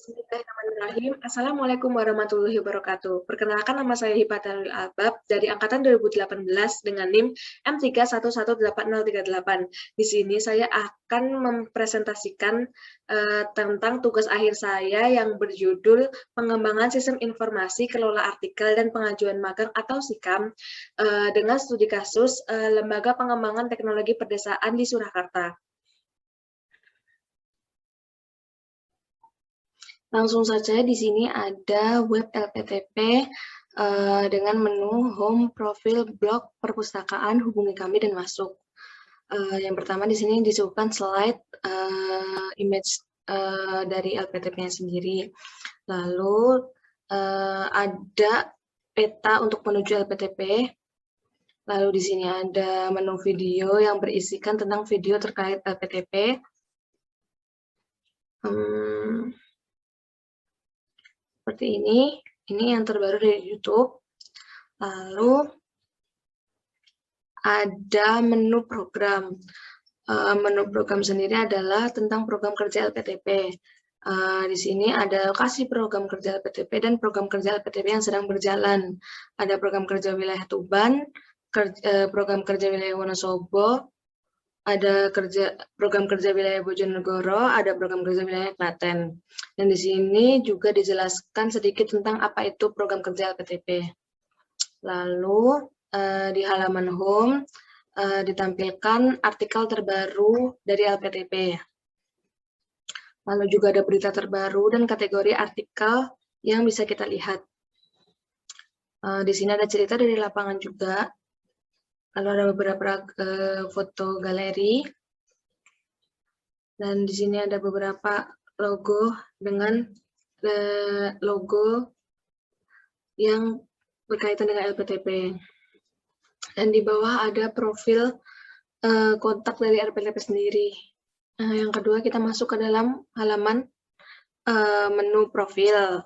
Bismillahirrahmanirrahim. Assalamualaikum warahmatullahi wabarakatuh. Perkenalkan, nama saya Hibatalul Albab dari angkatan 2018 dengan NIM M3118038. Di sini saya akan mempresentasikan tentang tugas akhir saya yang berjudul Pengembangan Sistem Informasi Kelola Artikel dan Pengajuan Magang atau SIKAM dengan studi kasus Lembaga Pengembangan Teknologi Perdesaan di Surakarta. Langsung saja di sini ada web LPTP dengan menu home, profil, blog, perpustakaan, hubungi kami dan masuk. Yang pertama di sini disuguhkan slide image dari LPTP-nya sendiri. Lalu ada peta untuk menuju LPTP. Lalu di sini ada menu video yang berisikan tentang video terkait LPTP. Seperti ini yang terbaru dari YouTube. Lalu ada menu program. Menu program sendiri adalah tentang program kerja LPTP. Di sini ada lokasi program kerja LPTP dan program kerja LPTP yang sedang berjalan. Ada program kerja wilayah Tuban, program kerja wilayah Wonosobo, ada program kerja wilayah Bojonegoro, ada program kerja wilayah Klaten. Dan di sini juga dijelaskan sedikit tentang apa itu program kerja LPTP. Lalu di halaman home ditampilkan artikel terbaru dari LPTP. Lalu juga ada berita terbaru dan kategori artikel yang bisa kita lihat. Di sini ada cerita dari lapangan juga. Lalu ada beberapa foto galeri. Dan di sini ada beberapa logo dengan logo yang berkaitan dengan LPTP. Dan di bawah ada profil kontak dari LPTP sendiri. Yang kedua, kita masuk ke dalam halaman menu profil.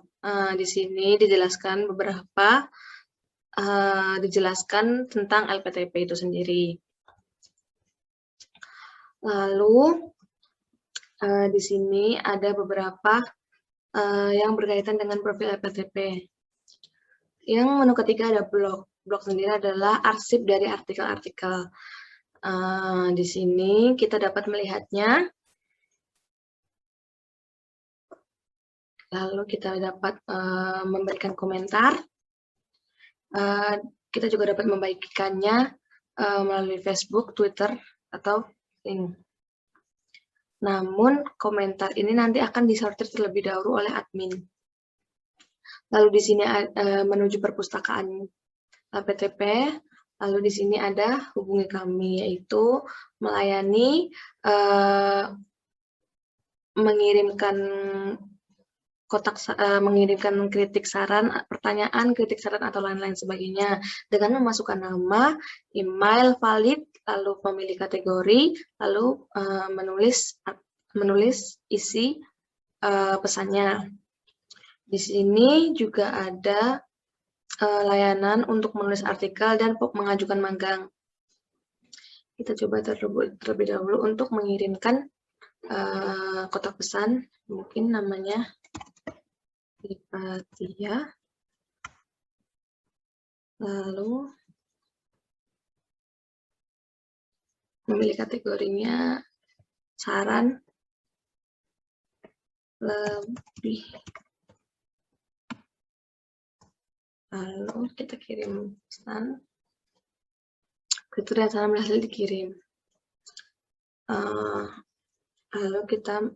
Di sini dijelaskan dijelaskan tentang LPTP itu sendiri. Lalu di sini ada beberapa yang berkaitan dengan profil LPTP. Yang menu ketiga ada blog. Blog sendiri adalah arsip dari artikel-artikel. Di sini kita dapat melihatnya. Lalu kita dapat memberikan komentar. Kita juga dapat membagikannya melalui Facebook, Twitter, atau link. Namun, komentar ini nanti akan disortir terlebih dahulu oleh admin. Lalu di sini menuju perpustakaan LPTP. Lalu di sini ada hubungi kami, yaitu melayani mengirimkan kritik saran, pertanyaan, kritik saran atau lain-lain sebagainya dengan memasukkan nama, email valid, lalu memilih kategori, lalu menulis isi pesannya. Di sini juga ada layanan untuk menulis artikel dan mengajukan magang. Kita coba terlebih dahulu untuk mengirimkan kotak pesan, mungkin namanya Hipatia. Lalu memilih kategorinya saran lebih. Lalu kita kirim pesan. Kriteria saran berhasil dikirim. Lalu kita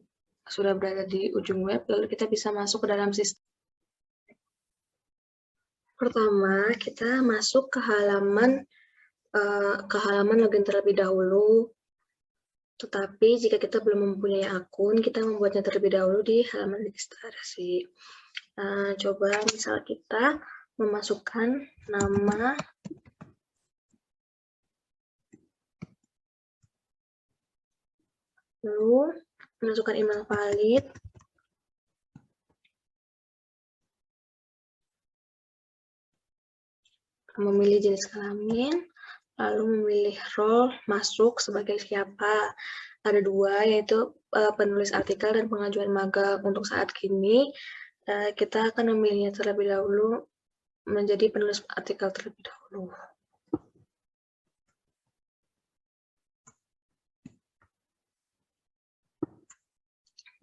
sudah berada di ujung web, lalu kita bisa masuk ke dalam sistem. Pertama, kita masuk ke halaman login terlebih dahulu. Tetapi jika kita belum mempunyai akun, kita membuatnya terlebih dahulu di halaman registrasi. Coba misal kita memasukkan nama, lalu masukkan email valid, memilih jenis kelamin, lalu memilih role, masuk sebagai siapa. ada dua, yaitu penulis artikel dan pengajuan magang. Untuk saat ini, kita akan memilihnya terlebih dahulu menjadi penulis artikel terlebih dahulu.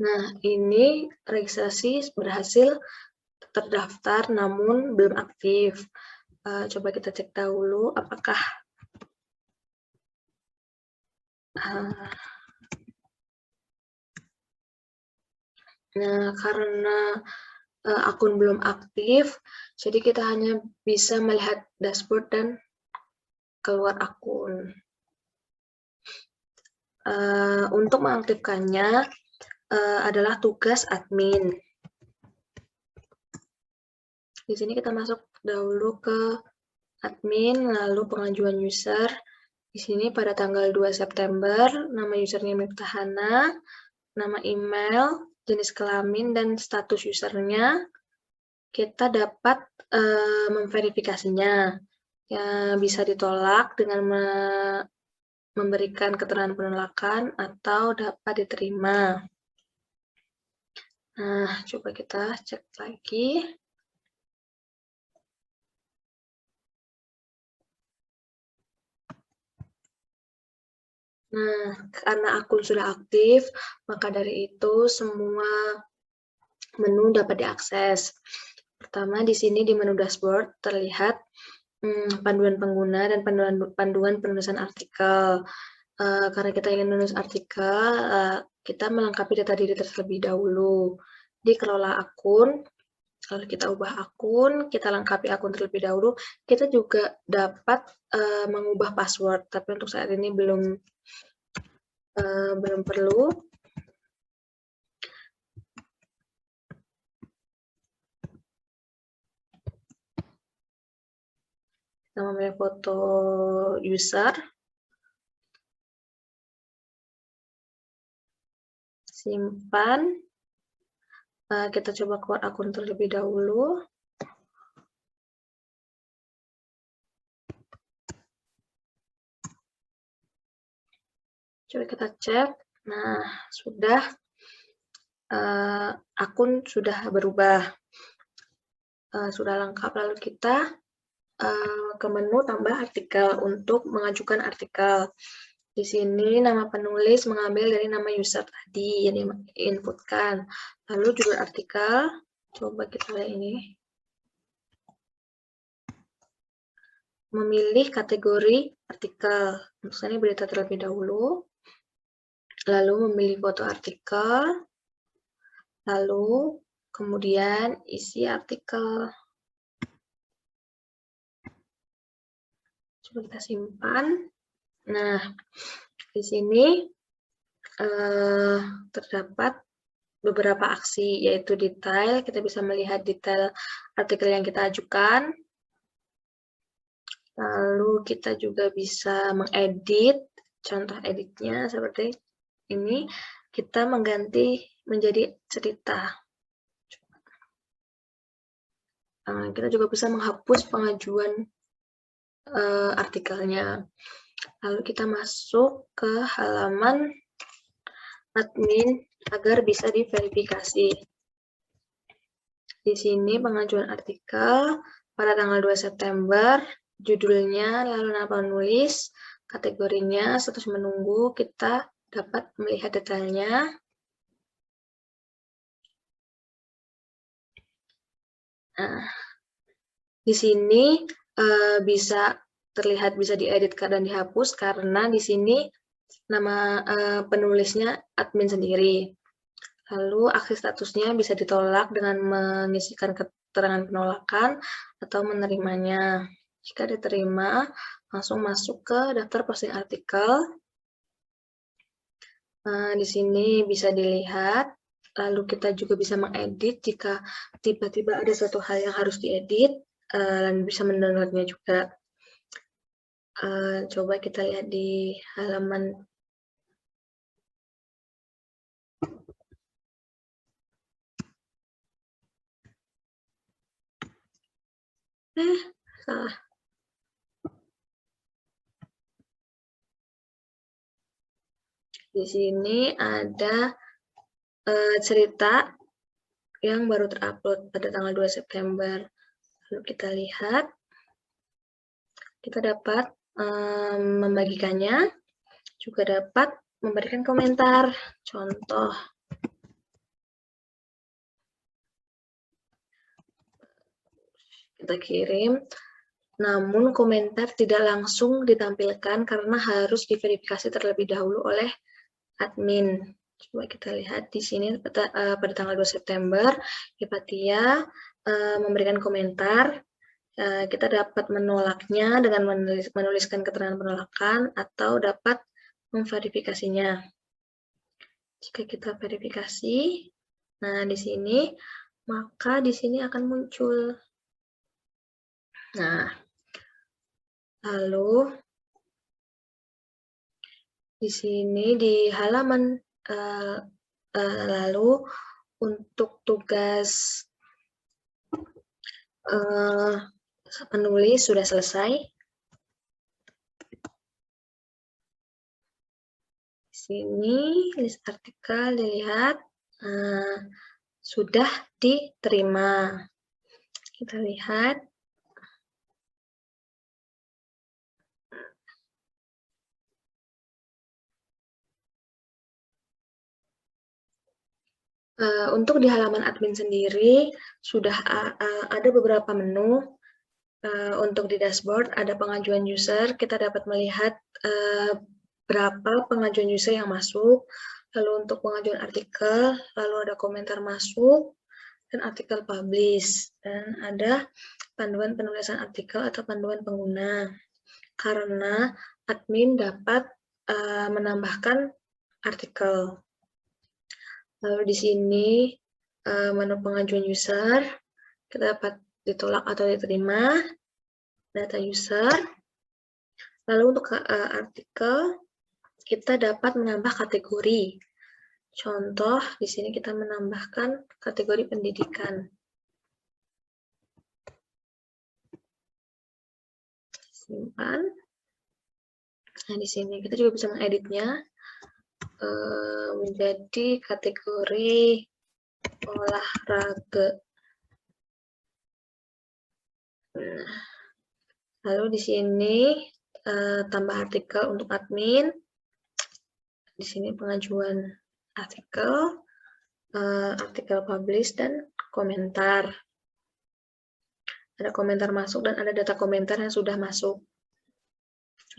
Nah, ini registrasi berhasil terdaftar namun belum aktif. Coba kita cek dahulu apakah nah, karena akun belum aktif, jadi kita hanya bisa melihat dashboard dan keluar akun. Untuk mengaktifkannya adalah tugas admin. Di sini kita masuk dahulu ke admin, lalu pengajuan user. Di sini pada tanggal 2 September, nama usernya Miftahana, nama email, jenis kelamin, dan status usernya. Kita dapat memverifikasinya. Ya, bisa ditolak dengan memberikan keterangan penolakan atau dapat diterima. Nah, coba kita cek lagi. Nah, karena akun sudah aktif, maka dari itu semua menu dapat diakses. Pertama, di sini di menu dashboard terlihat panduan pengguna dan panduan penulisan artikel. Karena kita ingin menulis artikel, kita melengkapi data diri terlebih dahulu. Di kelola akun, kalau kita ubah akun, kita lengkapi akun terlebih dahulu, kita juga dapat mengubah password, tapi untuk saat ini belum perlu. Kita memilih foto user, simpan, kita coba keluar akun terlebih dahulu. Coba kita cek. Nah, sudah akun sudah berubah, sudah lengkap. Lalu kita ke menu tambah artikel untuk mengajukan artikel. Di sini nama penulis mengambil dari nama user tadi yang diinputkan. Lalu judul artikel, coba kita lihat ini. Memilih kategori artikel. Untuk saya ini berita terlebih dahulu. Lalu memilih foto artikel. Lalu kemudian isi artikel. Coba kita simpan. Nah, di sini terdapat beberapa aksi, yaitu detail. Kita bisa melihat detail artikel yang kita ajukan. Lalu kita juga bisa mengedit. Contoh editnya seperti ini. Kita mengganti menjadi cerita. Kita juga bisa menghapus pengajuan artikelnya. Lalu kita masuk ke halaman admin agar bisa diverifikasi. Di sini pengajuan artikel pada tanggal 2 September, judulnya, lalu nama penulis, kategorinya, status menunggu, kita dapat melihat detailnya. Nah, di sini bisa terlihat bisa diedit dan dihapus karena di sini nama penulisnya admin sendiri. Lalu aksi statusnya bisa ditolak dengan mengisikan keterangan penolakan atau menerimanya. Jika diterima, langsung masuk ke daftar posting artikel. Di sini bisa dilihat. Lalu kita juga bisa mengedit jika tiba-tiba ada suatu hal yang harus diedit, dan bisa mendownloadnya juga. Coba kita lihat di halaman salah. Di sini ada cerita yang baru terupload pada tanggal 2 September. Lalu kita lihat, kita dapat membagikannya, juga dapat memberikan komentar. Contoh, kita kirim, namun komentar tidak langsung ditampilkan karena harus diverifikasi terlebih dahulu oleh admin. Coba kita lihat di sini pada tanggal 2 September, Hipatia memberikan komentar. Kita dapat menolaknya dengan menuliskan keterangan penolakan atau dapat memverifikasinya. Jika kita verifikasi, nah di sini, maka di sini akan muncul. Nah, lalu di sini di halaman lalu untuk tugas penulis sudah selesai. Di sini list artikel dilihat sudah diterima. Kita lihat. Untuk di halaman admin sendiri, sudah ada beberapa menu. Untuk di dashboard, ada pengajuan user, kita dapat melihat berapa pengajuan user yang masuk. Lalu untuk pengajuan artikel, lalu ada komentar masuk, dan artikel publish. Dan ada panduan penulisan artikel atau panduan pengguna. Karena admin dapat menambahkan artikel. Lalu di sini menu pengajuan user, kita dapat ditolak atau diterima, data user. Lalu untuk artikel, kita dapat menambah kategori. Contoh, di sini kita menambahkan kategori pendidikan. Simpan. Nah, di sini kita juga bisa mengeditnya menjadi kategori olahraga. Nah, lalu di sini tambah artikel untuk admin. Di sini pengajuan artikel, artikel publish, dan komentar. Ada komentar masuk dan ada data komentar yang sudah masuk,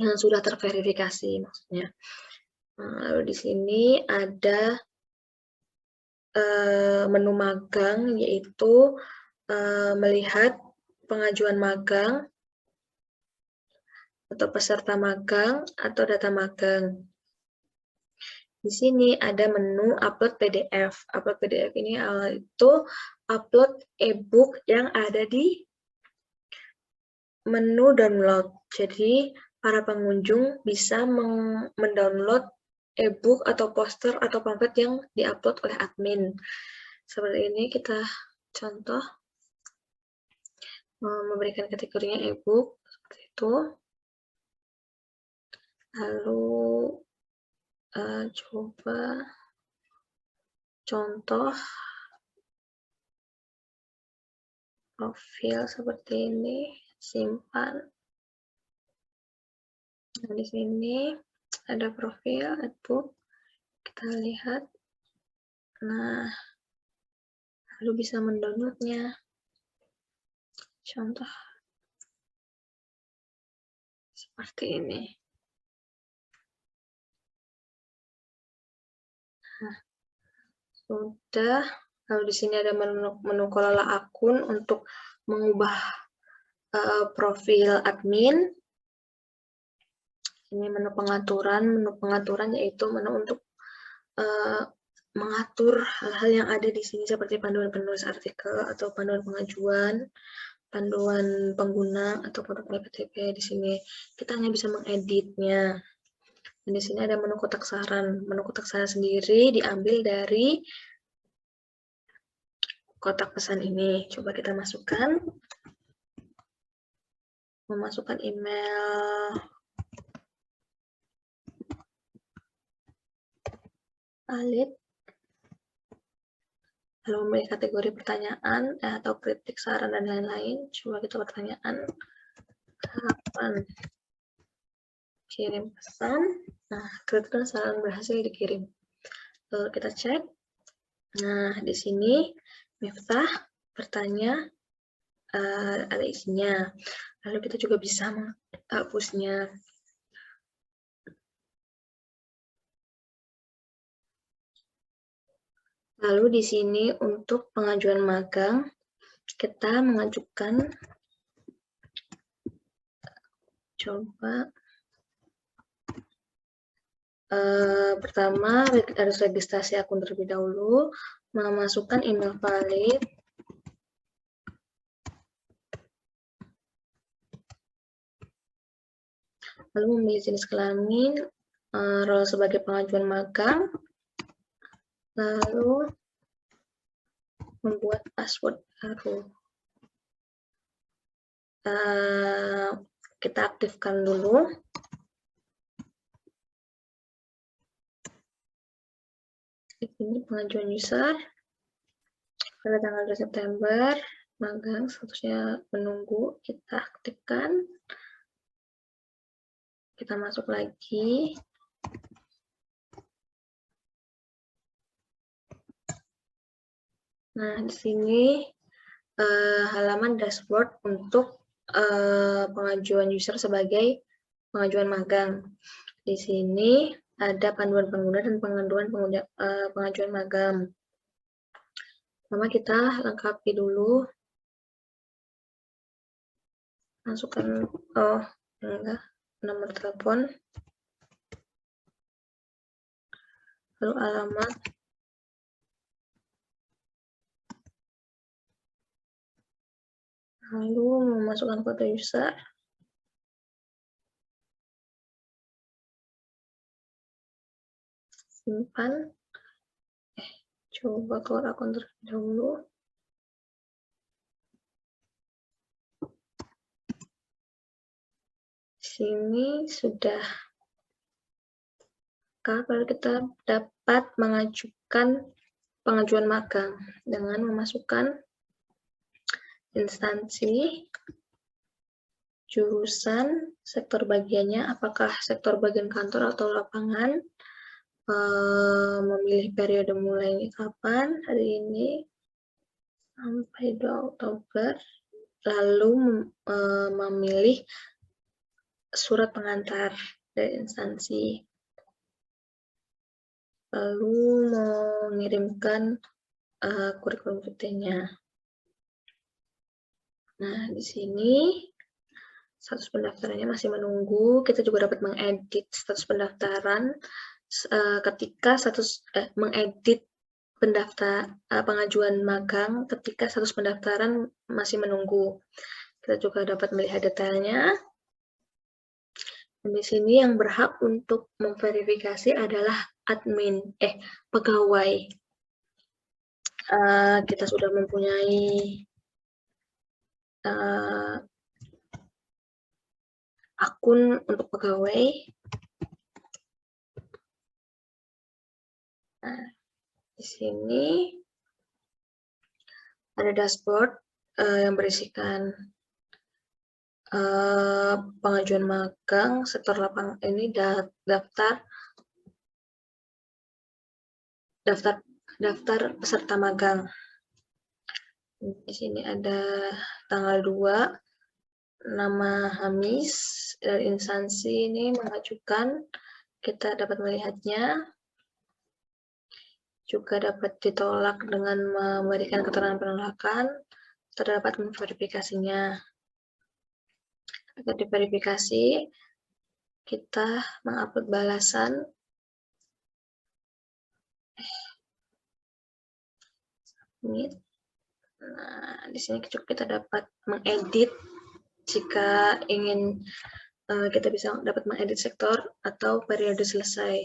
yang sudah terverifikasi maksudnya. Lalu di sini ada menu magang, yaitu melihat pengajuan magang atau peserta magang atau data magang. Di sini ada menu upload PDF. Upload PDF ini itu upload e-book yang ada di menu download. Jadi para pengunjung bisa mendownload e-book atau poster atau pamflet yang diupload oleh admin. Seperti ini kita contoh memberikan kategorinya e-book seperti itu. Lalu coba contoh profil seperti ini, simpan. Nah, di sini ada profil e-book, kita lihat. Nah, lalu bisa mendownloadnya. Contoh seperti ini. Nah, sudah. Lalu di sini ada menu kelola akun untuk mengubah profil admin. Ini menu pengaturan yaitu menu untuk mengatur hal-hal yang ada di sini seperti panduan penulis artikel atau panduan pengajuan, panduan pengguna atau produk LPTP. Di sini kita hanya bisa mengeditnya. Dan di sini ada menu kotak saran. Menu kotak saran sendiri diambil dari kotak pesan ini. Coba kita masukkan. Memasukkan email valid. Lalu memilih kategori pertanyaan atau kritik, saran, dan lain-lain. Coba kita pertanyaan. Kapan kirim pesan? Nah, kritik dan saran berhasil dikirim. Lalu kita cek. Nah, di sini Miftah bertanya, ada isinya. Lalu kita juga bisa menghapusnya. Lalu di sini untuk pengajuan magang, kita mengajukan, pertama harus registrasi akun terlebih dahulu, memasukkan email valid, lalu memilih jenis kelamin, role sebagai pengajuan magang, lalu membuat password baru. Kita aktifkan dulu. Ini pengajuan user pada tanggal 2 September, magang statusnya menunggu, kita aktifkan. Kita masuk lagi. Nah, di sini halaman dashboard untuk pengajuan user sebagai pengajuan magang. Di sini ada panduan pengguna dan pengajuan magang. Pertama kita lengkapi dulu. Masukkan nomor telepon, lalu alamat, lalu memasukkan foto user, simpan. Coba keluar akun terlebih dahulu. Di sini sudah. Kalau kita dapat mengajukan pengajuan magang dengan memasukkan instansi, jurusan, sektor bagiannya, apakah sektor bagian kantor atau lapangan, memilih periode mulainya kapan, hari ini sampai 2 Oktober, lalu memilih surat pengantar dari instansi, lalu mengirimkan kurikulum vitae-nya. Nah, di sini status pendaftarannya masih menunggu. Kita juga dapat mengedit status pendaftaran ketika mengedit pengajuan magang ketika status pendaftaran masih menunggu. Kita juga dapat melihat detailnya. Dan di sini yang berhak untuk memverifikasi adalah pegawai. Kita sudah mempunyai akun untuk pegawai. Nah, di sini ada dashboard yang berisikan pengajuan magang, sektor lapangan ini daftar peserta magang. Di sini ada tanggal 2, nama Hamis dari instansi ini mengajukan, kita dapat melihatnya. Juga dapat ditolak dengan memberikan keterangan penolakan, terdapat memverifikasinya. Agar diverifikasi, kita mengupload balasan. Nah, di sini kita dapat mengedit jika ingin, kita bisa dapat mengedit sektor atau periode selesai.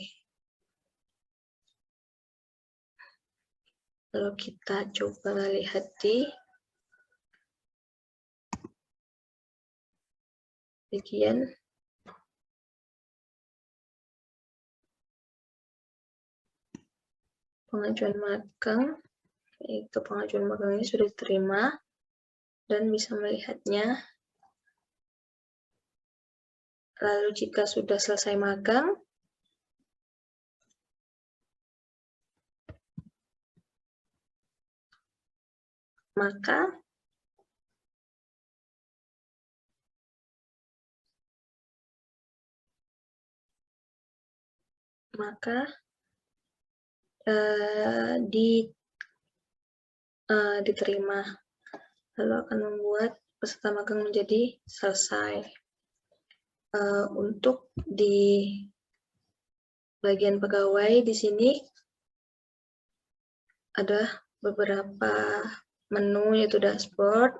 Lalu kita coba lihat di bagian pengajuan magang, yaitu pengajuan magang ini sudah diterima dan bisa melihatnya. Lalu jika sudah selesai magang, maka diterima. Lalu akan membuat peserta magang menjadi selesai. Untuk di bagian pegawai di sini ada beberapa menu, yaitu dashboard,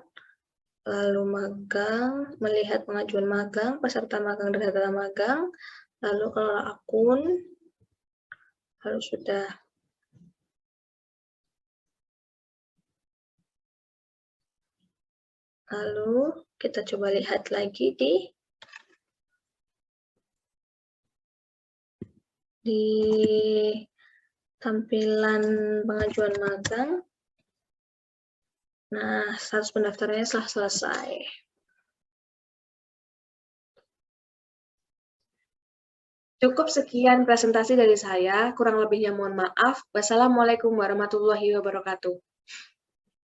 lalu magang, melihat pengajuan magang, peserta magang dan data magang, lalu kelola akun, lalu sudah. Lalu kita coba lihat lagi di tampilan pengajuan magang. Nah, status pendaftarannya telah selesai. Cukup sekian presentasi dari saya, kurang lebihnya mohon maaf. Wassalamualaikum warahmatullahi wabarakatuh.